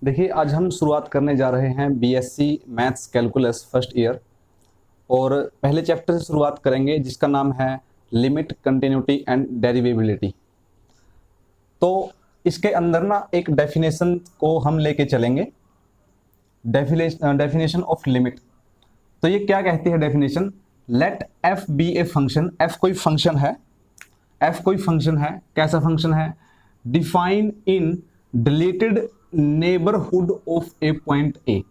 देखिए, आज हम शुरुआत करने जा रहे हैं BSc maths calculus first year. और पहले चैप्टर से शुरुआत करेंगे जिसका नाम है लिमिट, कंटिन्यूटी एंड डेरिवेबिलिटी। तो इसके अंदर ना एक डेफिनेशन को हम लेके चलेंगे, डेफिनेशन ऑफ लिमिट। तो ये क्या कहती है definition? Let f be a function. F कोई फंक्शन है, एफ कोई फंक्शन है। कैसा फंक्शन है? Define in deleted neighbourhood of a point a.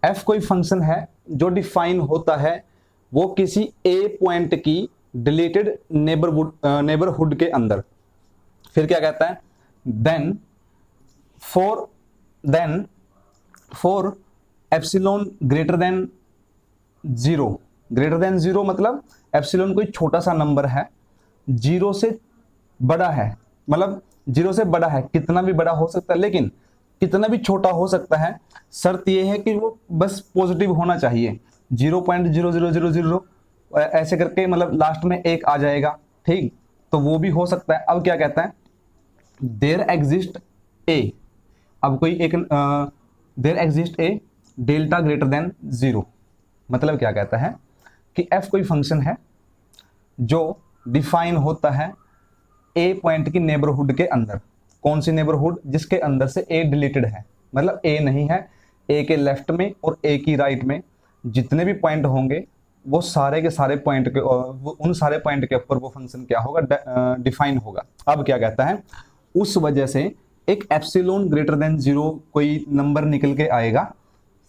F कोई फंक्शन है जो डिफाइन होता है वो किसी ए पॉइंट की डिलीटेड नेबरहुड के अंदर। फिर क्या कहता है? Then for epsilon greater than zero. Greater than zero मतलब एप्सिलॉन कोई छोटा सा नंबर है, जीरो से बड़ा है, मतलब जीरो से बड़ा है, कितना भी बड़ा हो सकता है लेकिन कितना भी छोटा हो सकता है। शर्त यह है कि वो बस पॉजिटिव होना चाहिए। 0.0000 ऐसे करके मतलब लास्ट में एक आ जाएगा, ठीक? तो वो भी हो सकता है। अब क्या कहता है? There exist a. अब कोई एक there exist a delta greater than zero. मतलब क्या कहता है कि एफ कोई फंक्शन है जो डिफाइन होता है ए पॉइंट की नेबरहुड के अंदर। कौन सी नेबरहुड? जिसके अंदर से ए डिलीटेड है, मतलब ए नहीं है। ए के लेफ्ट में और ए की राइट में जितने भी पॉइंट होंगे वो सारे के सारे पॉइंट के उन सारे पॉइंट के ऊपर वो फंक्शन क्या होगा? डिफाइन होगा। अब क्या कहता है? उस वजह से एक एप्सिलॉन ग्रेटर देन जीरो कोई नंबर निकल के आएगा,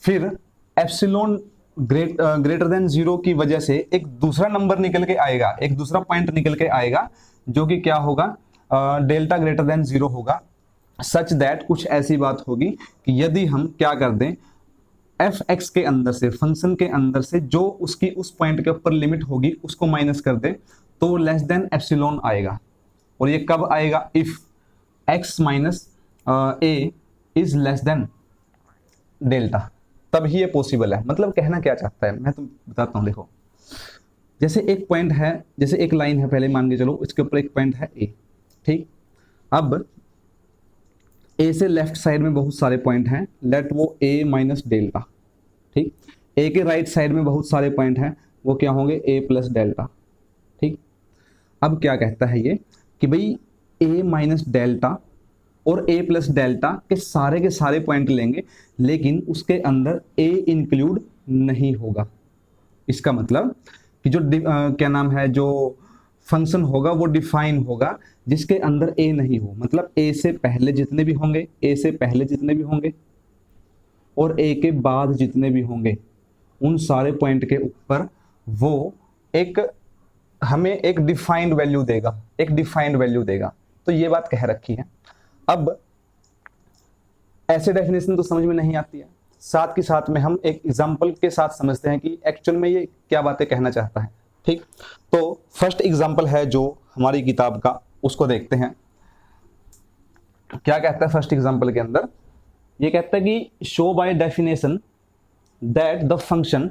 फिर एप्सिलॉन ग्रेटर देन जीरो की वजह से एक दूसरा नंबर निकल के आएगा, एक दूसरा पॉइंट निकल के आएगा जो कि क्या होगा? डेल्टा ग्रेटर देन जीरो होगा। सच दैट कुछ ऐसी बात होगी कि यदि हम क्या कर दें, एफ एक्स के अंदर से, फंक्शन के अंदर से जो उसकी उस पॉइंट के ऊपर लिमिट होगी उसको माइनस कर दे तो वो लेस देन एप्सिलॉन आएगा। और ये कब आएगा? If x minus A is less than delta, तब ही ये पॉसिबल है। मतलब कहना क्या चाहता है मैं तुम बताता हूं। देखो, जैसे एक पॉइंट है, जैसे एक लाइन है, पहले मान के चलो इसके ऊपर एक पॉइंट है ए, ठीक? अब ए से लेफ्ट साइड में बहुत सारे पॉइंट हैं, लेट वो ए माइनस डेल्टा, ठीक? ए के राइट साइड में बहुत सारे पॉइंट हैं, वो क्या होंगे? ए प्लस डेल्टा, ठीक? अब क्या कहता है ये कि भाई ए माइनस डेल्टा और ए प्लस डेल्टा के सारे पॉइंट लेंगे लेकिन उसके अंदर ए इंक्लूड नहीं होगा। इसका मतलब कि जो क्या नाम है, जो फंक्शन होगा वो डिफाइन होगा जिसके अंदर ए नहीं हो। मतलब ए से पहले जितने भी होंगे, ए से पहले जितने भी होंगे और ए के बाद जितने भी होंगे उन सारे पॉइंट के ऊपर वो एक हमें एक डिफाइंड वैल्यू देगा, एक डिफाइंड वैल्यू देगा। तो ये बात कह रखी है। अब ऐसे डेफिनेशन तो समझ में नहीं आती है, साथ के साथ में हम एक एग्जांपल के साथ समझते हैं कि एक्चुअल में ये क्या बातें कहना चाहता है, ठीक? तो फर्स्ट एग्जांपल है जो हमारी किताब का, उसको देखते हैं। क्या कहता है फर्स्ट एग्जांपल के अंदर? ये कहता है कि show by definition that the function,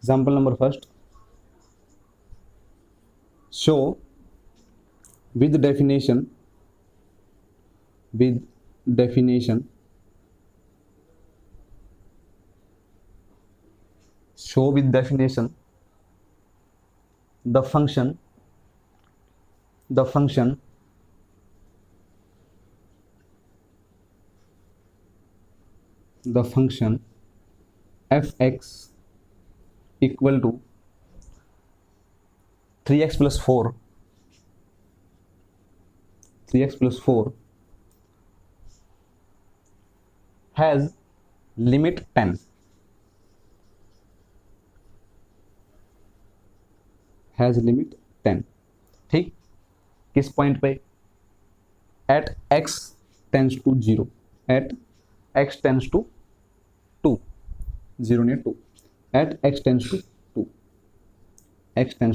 example number first, show with definition show with definition the function f(x) equal to 3x plus 4 has limit 10, ठीक? किस पॉइंट पे? At x tends to 0, at x tends to 2, 0 नहीं 2, eight x tends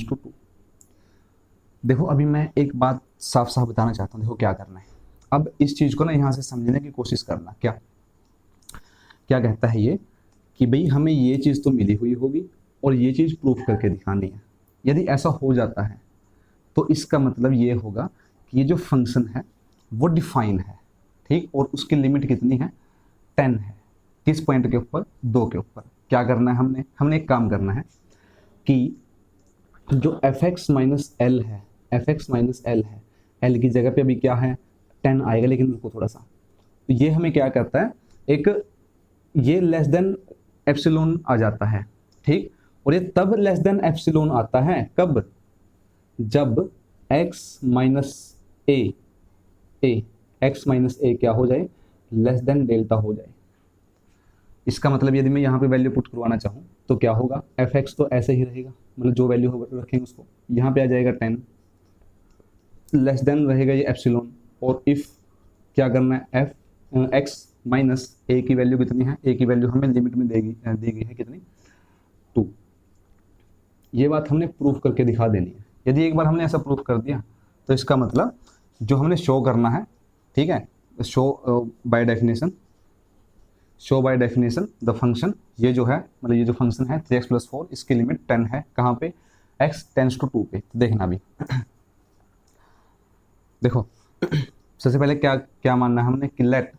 to 2। देखो, अभी मैं एक बात साफ साफ बताना चाहता हूँ। देखो क्या करना है, अब इस चीज को ना यहाँ से समझने की कोशिश करना। क्या कहता है ये कि भाई हमें ये चीज तो मिली हुई होगी और ये चीज प्रूफ करके दिखानी है। यदि ऐसा हो जाता है तो इसका मतलब ये होगा कि ये जो फंक्शन है वो डिफाइन है, ठीक, और उसकी लिमिट कितनी है, 10 है। किस पॉइंट के ऊपर, 2 के ऊपर। क्या करना है हमने एक काम करना है कि जो fx माइनस एल है, fx माइनस एल है, एल की जगह पे अभी क्या है 10 आएगा, लेकिन रुको थोड़ा सा, तो ये हमें क्या करता है, एक ये लेस देन एप्सिलॉन आ जाता है, ठीक, और ये तब लेस देन एप्सिलॉन आता है कब, जब x माइनस ए एक्स माइनस ए क्या हो जाए, लेस देन डेल्टा हो जाए। इसका मतलब यदि मैं यहाँ पे वैल्यू पुट करवाना चाहूँ तो क्या होगा, एफ एक्स तो ऐसे ही रहेगा, मतलब जो वैल्यू रखेंगे उसको यहाँ पे आ जाएगा 10, लेस देन रहेगा ये एप्सिलॉन, और इफ क्या करना है, एफ एक्स माइनस ए की वैल्यू कितनी है, ए की वैल्यू हमें लिमिट में दी गई है कितनी, 2। ये बात हमने प्रूफ करके दिखा देनी है। यदि एक बार हमने ऐसा प्रूफ कर दिया तो इसका मतलब जो हमने शो करना है, ठीक है, show by definition the function, ये जो है मतलब ये जो फंक्शन है 3x+4, इसकी लिमिट 10 है, कहाँ पे, x टेंड्स टू 2 पे। तो देखना अभी देखो सबसे पहले क्या मानना है हमने कि लेट,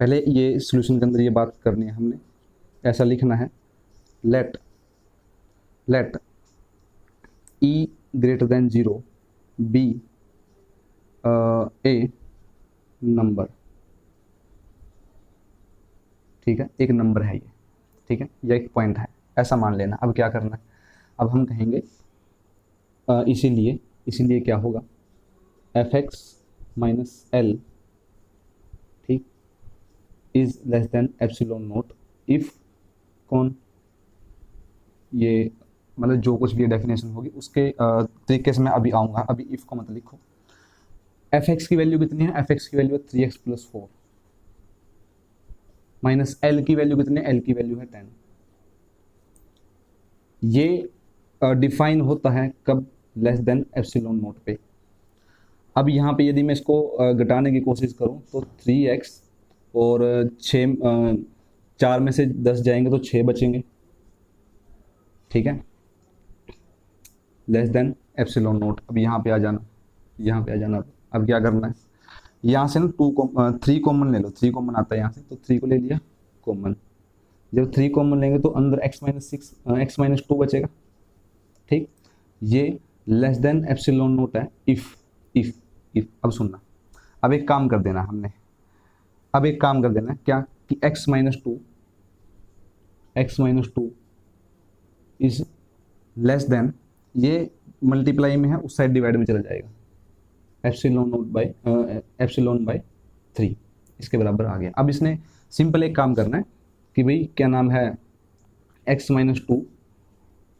पहले ये सॉल्यूशन के अंदर ये बात करनी है हमने, ऐसा लिखना है, let e greater than 0 be a number, ठीक है, एक नंबर है ये, ठीक है, ये एक पॉइंट है, ऐसा मान लेना। अब क्या करना है, अब हम कहेंगे इसीलिए क्या होगा, एफ एक्स माइनस एल, ठीक, is less than epsilon note if कौन, ये मतलब जो कुछ भी डेफिनेशन होगी उसके तरीके से मैं अभी आऊँगा, अभी इफ को मत लिखो। एफ एक्स की वैल्यू कितनी है, एफ एक्स की वैल्यू है 3x+4 माइनस एल की वैल्यू कितनी है, एल की वैल्यू है 10। ये डिफाइन होता है कब, लेस देन एप्सिलॉन नोट पे। अब यहाँ पे यदि मैं इसको घटाने की कोशिश करूँ तो 3x और 6 4 में से 10 जाएंगे तो 6 बचेंगे, ठीक है, लेस देन एप्सिलॉन नोट। अब यहाँ पे आ जाना, अब क्या करना है, यहाँ से ना 3 कॉमन ले लो, 3 कॉमन आता है यहाँ से, तो 3 को ले लिया कॉमन। जब 3 कॉमन लेंगे तो अंदर x माइनस 2 बचेगा, ठीक, ये लेस देन एप्सिलॉन नोट है इफ। अब सुनना, अब एक काम कर देना क्या कि x minus 2 is less than, ये मल्टीप्लाई में है उस साइड डिवाइड में चला जाएगा, एप्सिलॉन बाय 3 इसके बराबर आ गया। अब इसने सिंपल एक काम करना है कि भाई क्या नाम है, x minus 2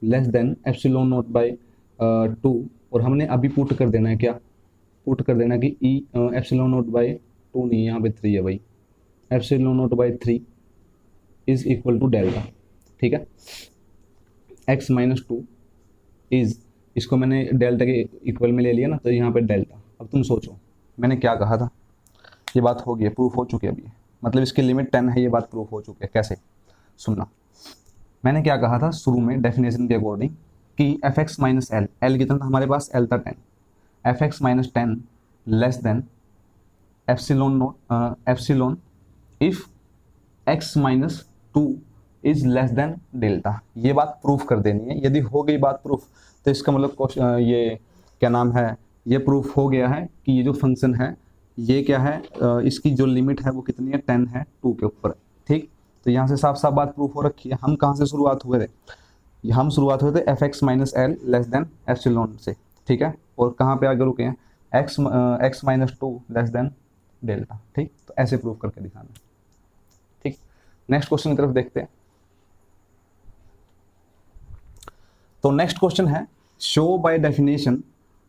less than epsilon naught by 2, और हमने अभी पुट कर देना है, क्या पुट कर देना कि ई एप्सिलॉन नोट बाय 2 नहीं, यहाँ पे 3 है भाई, epsilon naught by 3 is equal to delta, ठीक है, x माइनस 2 इज, इसको मैंने डेल्टा के इक्वल में ले लिया ना, तो यहाँ पे डेल्टा। अब तुम सोचो मैंने क्या कहा था, ये बात हो गई है, प्रूफ हो चुकी है अभी, मतलब इसकी लिमिट 10 है, ये बात प्रूफ हो चुकी है। कैसे, सुनना, मैंने क्या कहा था शुरू में डेफिनेशन के अकॉर्डिंग कि एफ एक्स माइनस एल कितना था हमारे पास, एल था 10, F x minus 10 less than epsilon if x minus 2 is less than delta. ये बात प्रूफ कर देनी है। यदि हो गई बात प्रूफ तो इसका मतलब ये क्या नाम है, ये प्रूफ हो गया है कि ये जो फंक्शन है ये क्या है, इसकी जो लिमिट है वो कितनी है, 10 है 2 के ऊपर, ठीक। तो यहाँ से साफ साफ बात प्रूफ हो रखी है। हम कहाँ से शुरुआत हुए थे, हम शुरुआत हुए थे F x minus L less than epsilon से, ठीक है, और कहाँ पे आगे रुके हैं, x minus 2 less then delta, ठीक। तो ऐसे प्रूफ करके दिखाना, ठीक। नेक्स्ट क्वेश्चन की तरफ देखते हैं। तो नेक्स्ट क्वेश्चन है, show by definition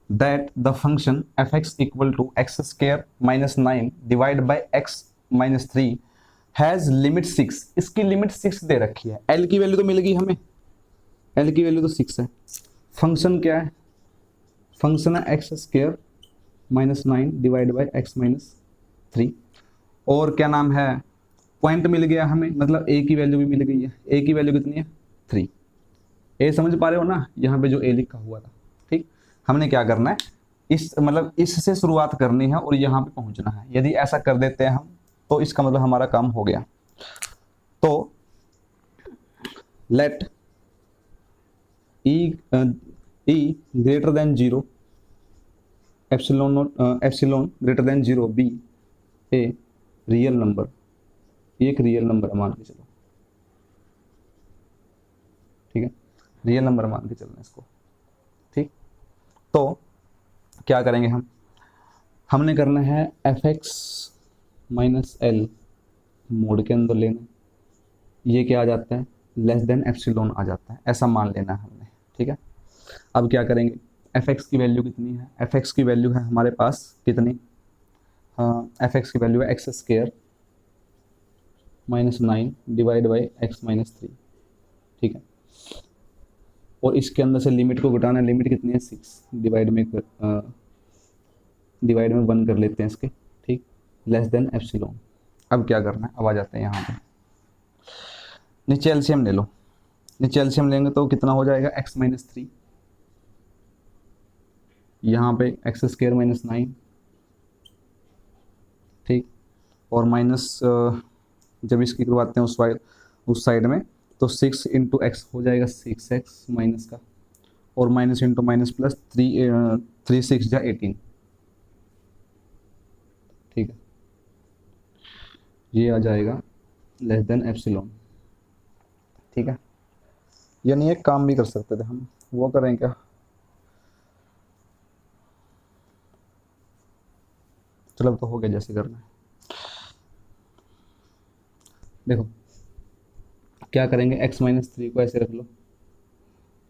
that the function f x equal to x square minus 9 divide by x minus 3 has limit 6। इसकी लिमिट 6 दे रखी है, एल की वैल्यू तो मिल गई हमें, एल की वैल्यू तो 6 है। फंक्शन क्या है, फंक्शन है x square minus 9 divide by x minus 3, और क्या नाम है, पॉइंट मिल गया हमें, मतलब ए की वैल्यू भी मिल गई है। ए की वैल्यू कितनी है, 3। ए समझ पा रहे हो ना, यहाँ पे जो ए लिखा हुआ था, ठीक। हमने क्या करना है, इस मतलब इससे शुरुआत करनी है और यहाँ पे पहुंचना है। यदि ऐसा कर देते हैं हम तो इसका मतलब हमारा काम हो गया। तो let e greater than 0, epsilon greater than 0 be a real number, एक रियल नंबर मान के चलो, ठीक है, रियल नंबर मान के चलना इसको, ठीक। तो क्या करेंगे हम, हमने करना है F x minus L mode के अंदर लेना, ये क्या आ जाता है, लेस देन एप्सिलॉन आ जाता है, ऐसा मान लेना है हमने, ठीक है। अब क्या करेंगे, एफ एक्स की वैल्यू कितनी है, एफ एक्स की वैल्यू है हमारे पास कितनी, हाँ एफ एक्स की वैल्यू है x square minus 9 divide by x minus 3, ठीक है। और इसके अंदर से लिमिट को घटाना, लिमिट कितनी है 6, डिवाइड में 1 कर लेते हैं इसके, ठीक, लेस देन एप्सिलॉन। अब क्या करना है, अब आ जाते हैं यहाँ पे, नीचे एलसीएम ले लो, नीचे एलसीएम लेंगे तो कितना हो जाएगा x माइनस 3, यहाँ पे एक्स स्क्वायर माइनस 9, ठीक, और माइनस जब इसकी करवाते हैं उस साइड में तो 6 इंटू एक्स हो जाएगा 6x माइनस का, और माइनस इंटू माइनस प्लस 3 6 जा 18, ठीक है, ये आ जाएगा लेस देन एप्सिलॉन, ठीक है। यानी एक काम भी कर सकते थे हम, वो करें क्या, चलो अब तो हो गया जैसे करना है। देखो क्या करेंगे, x माइनस 3 को ऐसे रख लो,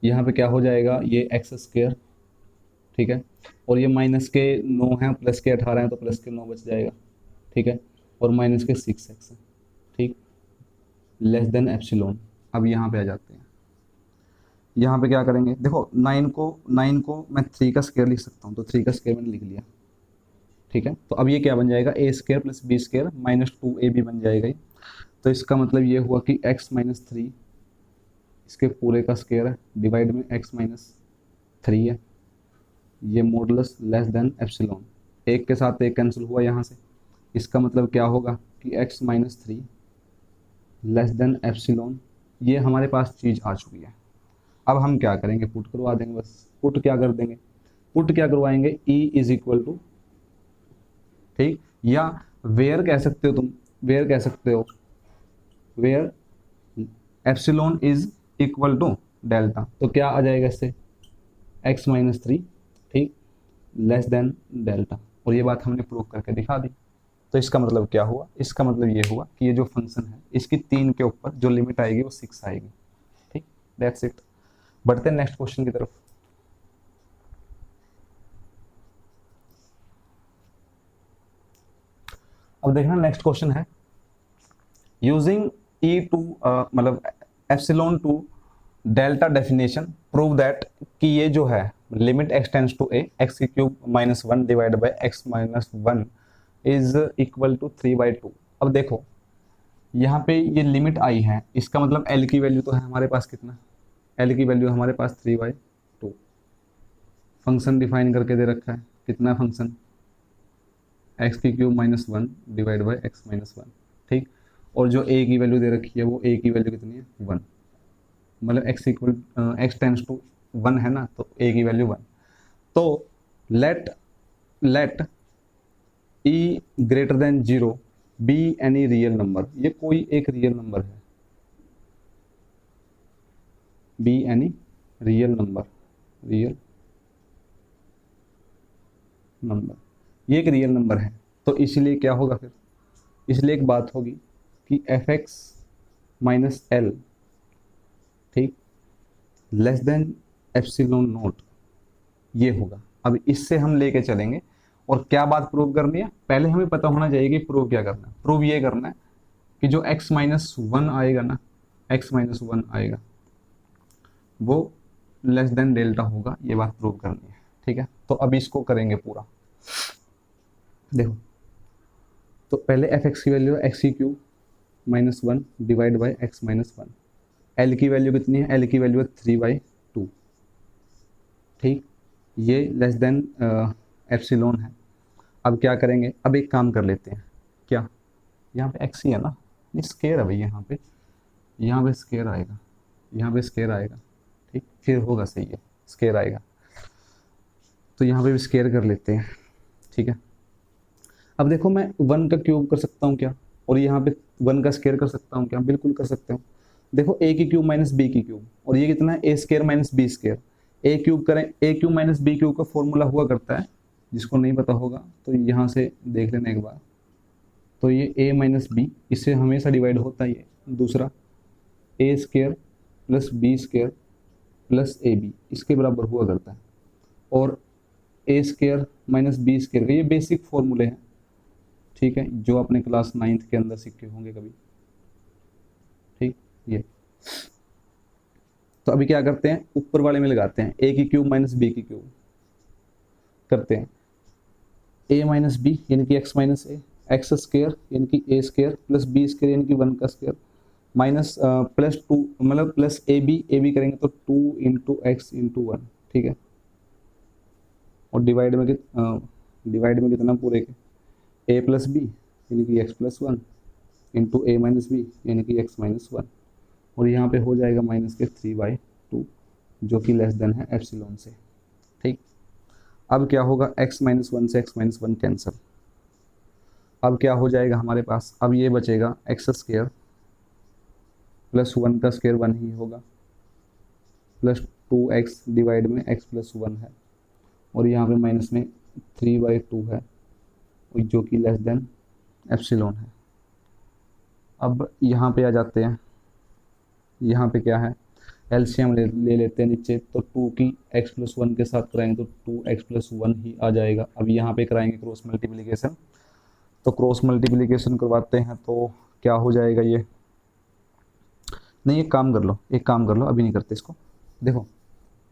यहाँ पे क्या हो जाएगा, ये एक्स स्क्वायर, ठीक है, और ये माइनस के 9 हैं, प्लस के 18 हैं, तो प्लस के 9 बच जाएगा, ठीक है, और माइनस के 6x है, ठीक, लेस देन एप्सिलॉन। अब यहाँ पे आ जाते हैं, यहाँ पे क्या करेंगे, देखो 9 को मैं 3 का स्क्वायर लिख सकता हूँ, तो 3 का स्क्वायर मैंने लिख लिया, ठीक है। तो अब ये क्या बन जाएगा, a square plus b square minus 2ab बन जाएगा। तो इसका मतलब ये हुआ कि x माइनस 3 इसके पूरे का स्क्वायर है, डिवाइड में x माइनस 3 है, ये मॉडुलस लेस देन एप्सिलॉन, एक के साथ एक कैंसिल हुआ यहाँ से, इसका मतलब क्या होगा कि x minus 3 less than epsilon, ये हमारे पास चीज़ आ चुकी है। अब हम क्या करेंगे, पुट करवा देंगे, बस पुट क्या कर देंगे, पुट क्या करवाएंगे, e इज इक्वल टू, ठीक, या वेयर कह सकते हो तुम, वेयर कह सकते हो, where epsilon is equal to delta, तो क्या आ जाएगा इससे, x माइनस 3, ठीक, लेस देन डेल्टा, और ये बात हमने प्रूव करके दिखा दी। तो इसका मतलब क्या हुआ, इसका मतलब ये हुआ कि ये जो फंक्शन है इसकी 3 के ऊपर जो लिमिट आएगी वो 6 आएगी, ठीक, दैट्स इट। बढ़ते हैं नेक्स्ट क्वेश्चन की तरफ। अब देखना नेक्स्ट क्वेश्चन है, यूजिंग ई टू मतलब epsilon to delta definition prove that कि ये जो है limit x tends to a x की cube minus 1 divide by x minus 1 is equal to 3/2। अब देखो यहाँ पे ये लिमिट आई है, इसका मतलब एल की वैल्यू तो है हमारे पास कितना, एल की वैल्यू हमारे पास 3/2, फंक्शन डिफाइन करके दे रखा है, कितना फंक्शन, एक्स की cube minus 1 divide by x minus 1, ठीक, और जो ए की वैल्यू दे रखी है वो ए की वैल्यू कितनी है 1, मतलब x equal x tends to 1 है ना, तो ए की वैल्यू 1। तो let e greater than 0 be any real number, ये कोई एक रियल नंबर है, be any real number, real number, ये एक रियल नंबर है, तो इसलिए क्या होगा फिर, इसलिए एक बात होगी कि एफ एक्स माइनस एल, ठीक, लेस देन एप्सिलॉन नोट, ये होगा। अब इससे हम लेके चलेंगे, और क्या बात प्रूव करनी है, पहले हमें पता होना चाहिए कि प्रूव क्या करना है। प्रूव ये करना है कि जो x माइनस 1 आएगा ना, x माइनस 1 आएगा वो लेस देन डेल्टा होगा, ये बात प्रूव करनी है, ठीक है। तो अब इसको करेंगे पूरा, देखो तो पहले एफ एक्स की वैल्यू है एक्स की cube minus 1 divide by x minus 1, L की वैल्यू कितनी है, एल की वैल्यू है 3/2, ठीक, ये लेस देन एप्सिलॉन है। अब क्या करेंगे, अब एक काम कर लेते हैं, क्या यहाँ पे एक्स ही है ना, ये स्केयर है भाई, यहाँ पे स्केयर आएगा, यहाँ पे स्केयर आएगा, ठीक, फिर होगा सही है, स्केयर आएगा, तो यहाँ पे भी स्केयर कर लेते हैं, ठीक है। अब देखो मैं 1 का क्यूब कर सकता हूँ क्या, और यहाँ पे 1 का स्केयर कर सकता हूँ क्या, बिल्कुल कर सकते हो। देखो a की क्यूब माइनस बी की क्यूब, और ये कितना है ए स्केयर माइनस बी स्केयर, ए क्यूब करें, ए क्यूब माइनस बी क्यूब का फॉर्मूला हुआ करता है, जिसको नहीं पता होगा तो यहाँ से देख लेना एक बार, तो ये a माइनस बी, इससे हमेशा डिवाइड होता ही है, दूसरा a square plus b square plus a b, इसके बराबर हुआ करता है, और a square minus b square का ये बेसिक फॉर्मूले हैं, ठीक है, जो आपने क्लास 9th के अंदर सीखे होंगे कभी, ठीक। ये तो अभी क्या करते हैं, ऊपर वाले में लगाते हैं, ए की क्यूब माइनस बी की क्यूब करते हैं, ए माइनस बी यानी कि एक्स माइनस ए, एक्स स्केयर यानी कि ए स्केयर प्लस बी स्केयर यानी कि 1 का स्केयर, माइनस प्लस 2 मतलब प्लस ए बी करेंगे तो 2 इंटू एक्स इंटू 1, ठीक है, और डिवाइड में कितना पूरे के ए प्लस बी यानी कि एक्स प्लस 1 इंटू ए माइनस बी यानी कि एक्स माइनस 1, और यहाँ पे हो जाएगा माइनस के 3/2 जो कि लेस देन है एप्सिलॉन से, ठीक। अब क्या होगा, x माइनस 1 से x माइनस 1 कैंसिल, अब क्या हो जाएगा हमारे पास, अब ये बचेगा एक्स स्केयर प्लस 1 का स्केयर 1 ही होगा, प्लस 2x डिवाइड में x प्लस 1 है, और यहाँ पे माइनस में 3/2 है, जो कि लेस देन एप्सिलॉन है। अब यहाँ पे आ जाते हैं, यहाँ पे क्या है, एलसीएम ले लेते हैं नीचे, तो 2 की x प्लस 1 के साथ कराएंगे तो 2x प्लस 1 ही आ जाएगा। अब यहाँ पे कराएंगे क्रॉस मल्टीप्लिकेशन, तो क्रॉस मल्टीप्लिकेशन करवाते हैं तो क्या हो जाएगा, ये नहीं, एक काम कर लो, अभी नहीं करते इसको, देखो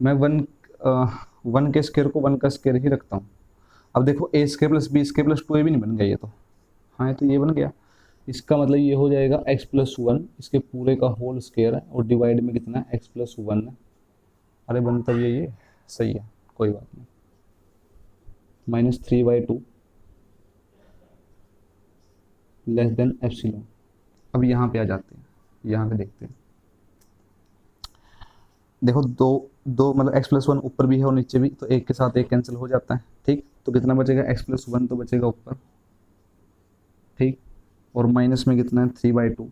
मैं 1 के स्केयर को 1 का स्केयर ही रखता हूँ। अब देखो a square plus b square plus 2 भी नहीं बन गया ये तो, हाँ तो ये बन गया, इसका मतलब ये हो जाएगा x प्लस 1 इसके पूरे का होल स्केयर है, और डिवाइड में कितना है x प्लस 1 है, अरे बनता ये सही है, कोई बात नहीं, माइनस 3/2 लेस देन एप्सिलॉन। अब यहाँ पे आ जाते हैं, यहाँ पे देखते हैं, देखो दो मतलब x प्लस 1 ऊपर भी है और नीचे भी, तो एक के साथ एक कैंसिल हो जाता है, ठीक, तो कितना बचेगा x प्लस 1 तो बचेगा ऊपर, ठीक, और माइनस में कितना है 3/2,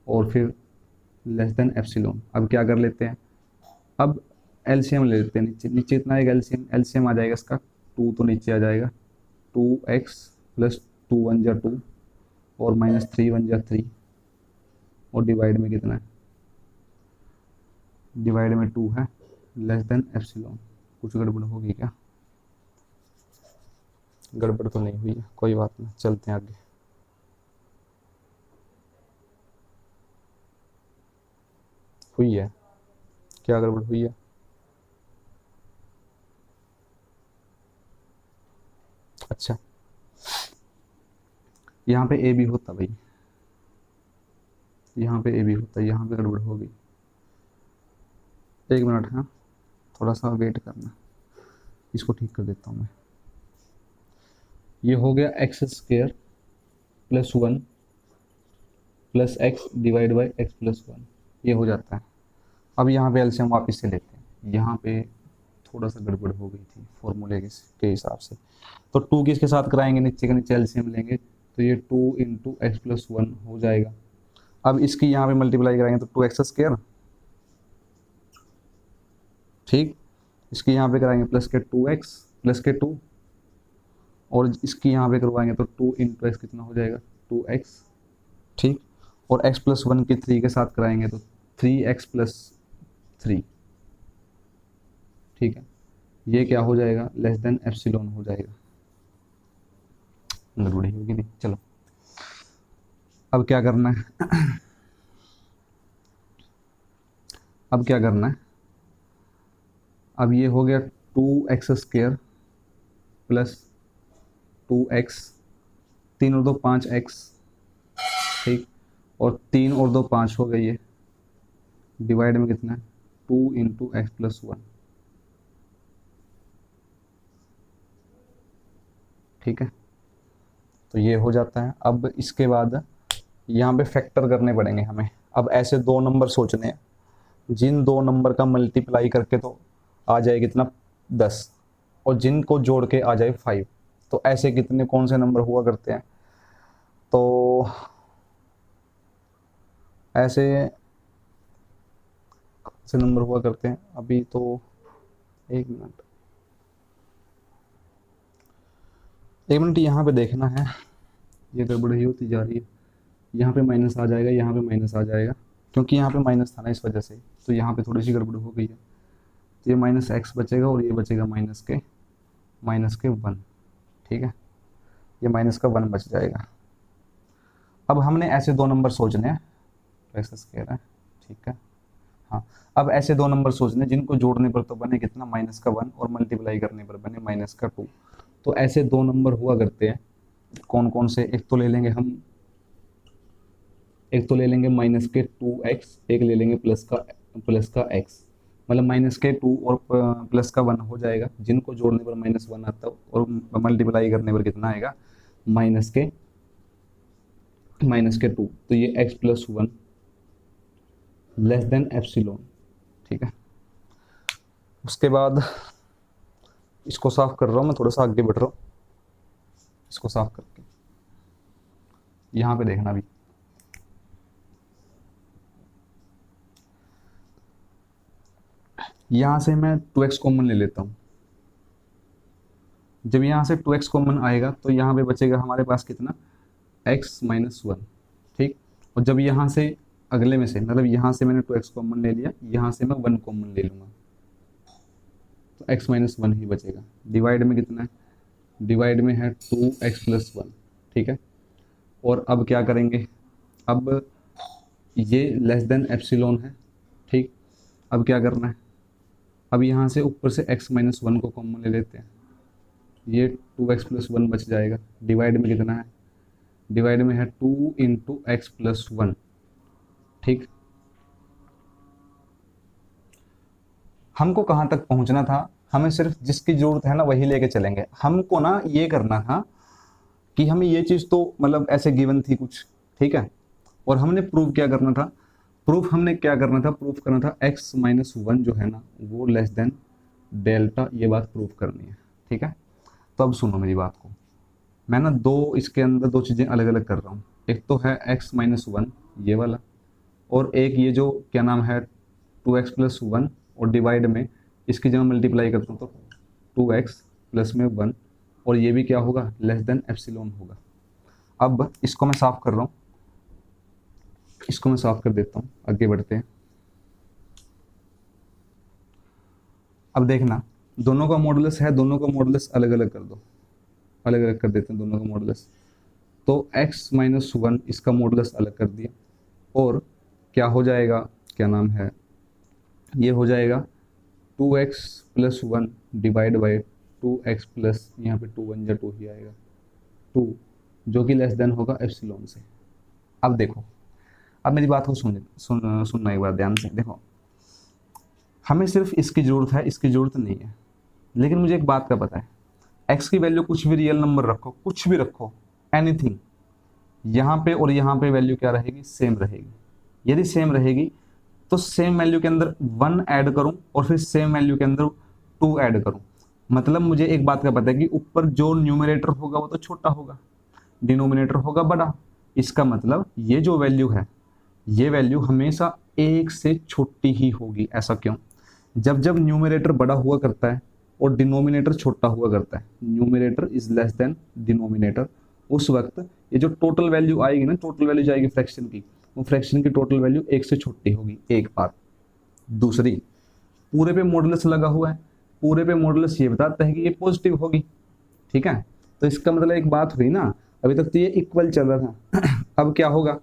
और फिर लेस देन एप्सिलॉन। अब क्या कर लेते हैं, अब एलसीएम ले लेते हैं, नीचे इतना आएगा, एलसीएम आ जाएगा इसका 2 तो नीचे आ जाएगा 2x प्लस 2 1 जा 2 और माइनस 3 1 जा 3, और डिवाइड में कितना है, डिवाइड में 2 है, लेस देन एप्सिलॉन। कुछ गड़बड़ होगी क्या, गड़बड़ तो नहीं हुई है, कोई बात नहीं, चलते हैं आगे। हुई है, क्या गड़बड़ हुई है, अच्छा यहाँ पे ए भी होता भाई, यहाँ पे ए भी होता, यहाँ पे गड़बड़ हो गई, 1 मिनट, हाँ थोड़ा सा वेट करना, इसको ठीक कर देता हूँ मैं। ये हो गया x square plus 1 plus x divide by x plus 1, ये हो जाता है। अब यहाँ पे एलसीएम वापस से लेते हैं, यहाँ पे थोड़ा सा गड़बड़ हो गई थी फॉर्मूले के हिसाब से, तो 2 किसके साथ कराएंगे, नीचे का नीचे एलसीएम लेंगे, तो ये 2 इंटू एक्स प्लस 1 हो जाएगा। अब इसकी यहाँ पे मल्टीप्लाई कराएंगे तो 2x स्केयर, ठीक, इसकी यहाँ पे कराएंगे प्लस के 2x प्लस के 2, और इसकी यहाँ पे करवाएंगे तो 2 इंटू एक्स कितना हो जाएगा 2x, ठीक, और x प्लस 1 की 3 के साथ कराएंगे तो 3x प्लस 3, ठीक है, ये क्या हो जाएगा, लेस देन एप्सिलॉन हो जाएगा, गड़बड़ी होगी नहीं, चलो अब क्या करना है अब क्या करना है, अब ये हो गया 2x स्केयर प्लस 2x, 3 और 2 5x, ठीक, और 3 और 2 5 हो गई, ये डिवाइड में कितना है 2 इंटू एक्स प्लस 1, ठीक है, तो ये हो जाता है। अब इसके बाद यहाँ पे फैक्टर करने पड़ेंगे हमें। अब ऐसे दो नंबर सोचने हैं जिन दो नंबर का मल्टीप्लाई करके तो आ जाए कितना 10, और जिनको जोड़ के आ जाए 5। तो ऐसे कितने कौन से नंबर हुआ करते हैं, तो ऐसे से नंबर हुआ करते हैं अभी तो, एक मिनट यहाँ पे देखना है, ये गड़बड़ ही होती जा रही है। यहाँ पे माइनस आ जाएगा, यहाँ पे माइनस आ जाएगा, क्योंकि यहाँ पे माइनस था ना इस वजह से, तो यहाँ पे थोड़ी सी गड़बड़ हो गई है। तो ये माइनस एक्स बचेगा और ये बचेगा माइनस के 1। ठीक है, ये माइनस का 1 बच जाएगा। अब हमने ऐसे दो नंबर सोचने हैं, ऐसा कह रहा है, ठीक है। हाँ, अब ऐसे दो नंबर सोचने जिनको जोड़ने पर तो बने कितना -1 और मल्टीप्लाई करने पर बने -2। तो ऐसे दो नंबर हुआ करते हैं, कौन कौन से, एक तो ले लेंगे -2x, एक ले लेंगे प्लस का x, मतलब -2 और +1 हो जाएगा, जिनको जोड़ने पर -1 आता है और मल्टीप्लाई करने पर कितना आएगा -2। तो ये x + 1 लेस देन एप्सिलॉन। ठीक है, उसके बाद इसको साफ कर रहा हूं मैं, थोड़ा सा आगे बढ़ रहा हूं, इसको साफ करके यहां पे देखना भी, यहां से मैं 2x कॉमन ले लेता हूं। जब यहां से 2x कॉमन आएगा तो यहां पे बचेगा हमारे पास कितना x - 1। ठीक, और जब यहां से अगले में से, मतलब यहां से मैंने 2x कॉमन ले लिया, यहां से मैं 1 कॉमन ले लूंगा, तो x - 1 ही बचेगा। डिवाइड में कितना है, डिवाइड में है 2x + 1। ठीक है, और अब क्या करेंगे, अब ये लेस देन एप्सिलॉन है। ठीक, अब क्या करना है, अब यहाँ से ऊपर से x - 1 को कॉमन ले लेते हैं, ये 2x + 1 बच जाएगा। डिवाइड में कितना है, डिवाइड में है 2 × x + 1। ठीक, हमको कहाँ तक पहुँचना था, हमें सिर्फ जिसकी जरूरत है ना वही लेके चलेंगे। हमको ना ये करना था कि हमें ये चीज़ तो मतलब ऐसे गिवन थी कुछ, ठीक है, और हमने प्रूव क्या करना था, प्रूफ करना था x - 1 जो है ना वो लेस देन डेल्टा, ये बात प्रूफ करनी है। ठीक है, तो अब सुनो मेरी बात को, मैं ना इसके अंदर दो चीज़ें अलग अलग कर रहा हूँ। एक तो है x - 1 ये वाला, और एक ये जो क्या नाम है 2x + 1, और डिवाइड में इसकी जब मल्टीप्लाई करता हूँ तो 2x + में 1, और ये भी क्या होगा लेस देन एप्सिलॉन होगा। अब इसको मैं साफ कर रहा हूँ, इसको मैं साफ कर देता हूँ, आगे बढ़ते हैं। अब देखना, दोनों का मॉडुलस है, दोनों का मॉडुलस अलग अलग कर दो, अलग अलग कर देते हैं दोनों का मॉडुलस। तो x - 1 इसका मॉडुलस अलग कर दिया, और क्या हो जाएगा, क्या नाम है, ये हो जाएगा 2x + 1 divide by 2x plus, यहाँ पे 2 1 2 ही आएगा 2, जो कि लेस देन होगा एप्सिलॉन से। अब देखो, अब मेरी बात को सुनना एक बार ध्यान से। देखो, हमें सिर्फ इसकी ज़रूरत है, इसकी ज़रूरत नहीं है, लेकिन मुझे एक बात का पता है, x की वैल्यू कुछ भी रियल नंबर रखो, कुछ भी रखो, एनीथिंग, यहाँ पे और यहाँ पे वैल्यू क्या रहेगी, सेम रहेगी। यदि सेम रहेगी तो सेम वैल्यू के अंदर 1 ऐड करूं और फिर सेम वैल्यू के अंदर 2 ऐड करूं, मतलब मुझे एक बात का पता है कि ऊपर जो न्यूमरेटर होगा वो तो छोटा होगा, डिनोमिनेटर होगा बड़ा। इसका मतलब ये जो वैल्यू है, ये वैल्यू हमेशा 1 से छोटी ही होगी। ऐसा क्यों, जब जब न्यूमरेटर बड़ा हुआ करता है और डिनोमिनेटर छोटा हुआ करता है, numerator is less than denominator, उस वक्त ये जो टोटल वैल्यू आएगी ना, टोटल वैल्यू जाएगी फ्रैक्शन की, वो फ्रैक्शन की टोटल वैल्यू 1 से छोटी होगी, एक बात। दूसरी, पूरे पे मॉडुलस लगा हुआ है, पूरे पे मॉडुलस ये बताता है कि ये पॉजिटिव होगी। ठीक है, तो इसका मतलब एक बात हुई ना, अभी तक तो ये इक्वल चल रहा था अब क्या होगा,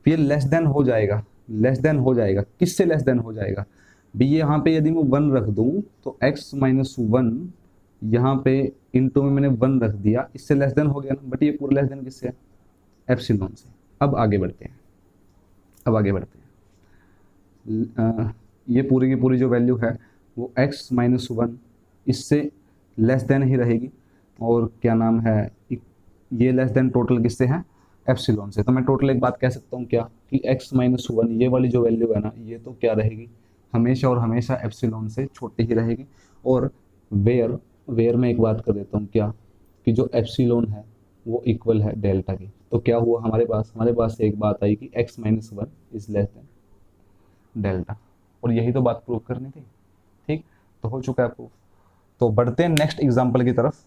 ये लेस देन हो जाएगा, लेस देन हो जाएगा, किससे लेस देन हो जाएगा भी, यहाँ पे यदि मैं 1 रख दूं तो x - 1 यहाँ पे इंटू में मैंने 1 रख दिया, इससे लेस देन हो गया ना, बट ये पूरा लेस देन किससे है, एप्सिलॉन से। अब आगे बढ़ते हैं, ये पूरी की पूरी जो वैल्यू है वो x - 1 इससे लेस देन ही रहेगी, और क्या नाम है ये लेस देन टोटल किससे है, एप्सिलॉन से। तो मैं टोटल एक बात कह सकता हूँ क्या, कि x माइनस 1 ये वाली जो वैल्यू है ना, ये तो क्या रहेगी, हमेशा और हमेशा एप्सिलॉन से छोटी ही रहेगी। और वेयर में एक बात कर देता हूँ क्या, कि जो एप्सिलॉन है वो इक्वल है डेल्टा की। तो क्या हुआ हमारे पास एक बात आई कि x minus 1 is less than delta, और यही तो बात प्रूव करनी थी। ठीक, तो हो चुका है प्रूफ। तो बढ़ते हैं नेक्स्ट एग्जाम्पल की तरफ।